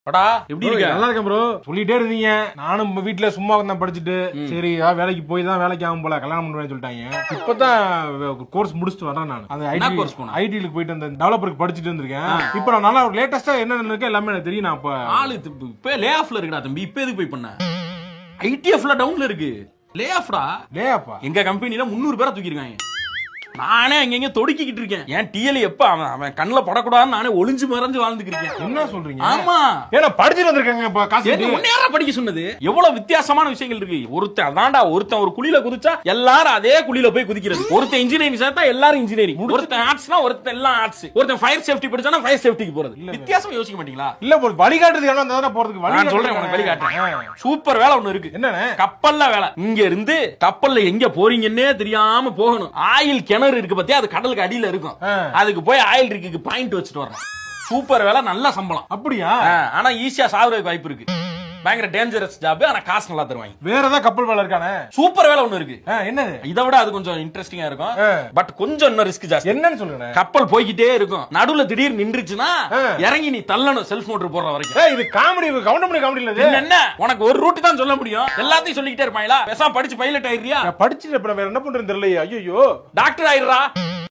படா எப்படி இருக்க? நல்லா இருக்கேன் ப்ரோ. சொல்லிட்டே இருந்தீங்க, நானும் வீட்டுல சும்மா தான் படிச்சுட்டு சரி ஏதாவது வேலைக்கு போய் தான் வேலைக்கு ஆகும் போல கல்யாணம் பண்ணுவேன்னு சொல்லிட்டாங்க. இப்பதான் கோர்ஸ் முடிச்சுட்டு வரேன். நான் அந்த ஐடிக்கு போயிட்டு அந்த டெவலப்பருக்கு படிச்சுட்டு இருந்திருக்கேன். இப்ப நான் நல்லா லேட்டஸ்டா என்ன இருக்கு எல்லாமே எனக்கு தெரியும். நான் இப்ப ஆளு இப்ப லே ஆஃப்ல இருக்குடா தம்பி. இப்ப எதுக்கு போய் பண்ண? ஐடிஎஃப்ல டவுன்ல இருக்கு. லே ஆஃப்டா? லே ஆஃபா? எங்க கம்பெனில 300 பேரை தூக்கிருக்காங்க. நானே அங்க தொடுக்கிட்டு இருக்கேன். ஏன் டிஎல் எப்ப அவன் கண்ணுல படக்கூடாதுன்னு நானே ஒளிஞ்சு மறைஞ்சு வாழ்ந்துட்டு இருக்கேன். என்ன சொல்றீங்க? ஆமா, ஏன்னா படிச்சுட்டு வந்திருக்காங்க. இப்ப காசு ஒன்னேரா படிக்க சொன்னது. எவ்வளவு வித்தியாசமான விஷயங்கள் இருக்கு. ஒருத்தன் ஒரு குழியில குதிச்சா எல்லாரும் அதே குழியில போய் குதிக்கிறது. ஒருத்தன் இன்ஜினியரிங் சேர்த்தா எல்லாரும் இன்ஜினியரிங். ஒருத்தன் ஆர்ட்ஸ்னா ஒருத்தன் எல்லாம் ஆர்ட்ஸ். ஒருத்தன் ஃபயர் சேஃப்டி படிச்சானா ஃபயர் சேஃப்டிக்கு போறது. வித்தியாசம் யோசிக்க மாட்டீங்களா? இல்ல வழிகாட்டுறது என்ன தானே போறதுக்கு வழி நான் சொல்றேன் உனக்கு வழிகாட்டுறேன். சூப்பர் வேலை ஒண்ணு இருக்கு. என்னன்னு? கப்பல்ல வேலை. இங்க இருந்து கப்பல்ல எங்க போறீங்கன்னே தெரியாம போகணும். ஆயில் கிணறு இருக்கு பத்தியா, அது கடலுக்கு அடியில இருக்கும். அதுக்கு போய் ஆயில் ரிக்கு பாயிண்ட் வச்சுட்டு வரேன். சூப்பர் வேலை, நல்ல சம்பளம். அப்படியா? ஆனா ஈஸியா சாவறதுக்கு வாய்ப்பு இருக்கு. பயங்கர டேஞ்சரஸ் ஜாப். ஆனா காசு நல்லா தருவாங்க. வேற ஏதாவது கப்பல் வேலை இருக்கானே? சூப்பர் வேலை ஒண்ணு இருக்கு. என்னது? இதை விட அது கொஞ்சம் இன்ட்ரெஸ்டிங்கா இருக்கும். பட் கொஞ்சம் இன்னும் ரிஸ்க் ஜாஸ்தி. என்னன்னு சொல்லுங்க. கப்பல் போய்கிட்டே இருக்கும், நடுவுல திடீர்னு நின்றுச்சுன்னா இறங்கி நீ தள்ளணும் செல்ஃப் மோட்டர் போடுற வரைக்கும். இது காமெடி, கவுண்டமணி காமெடி இல்ல. என்ன உனக்கு ஒரு ரூட் தான் சொல்ல முடியும், எல்லாத்தையும் சொல்லிக்கிட்டே இருப்பாங்களா? பேசாம படிச்சு பைலட் ஆயிடுறியா? படிச்சுட்டு வேற என்ன பண்றேன்னு தெரியலையே. ஐயோ, டாக்டர் ஆயிடுறா.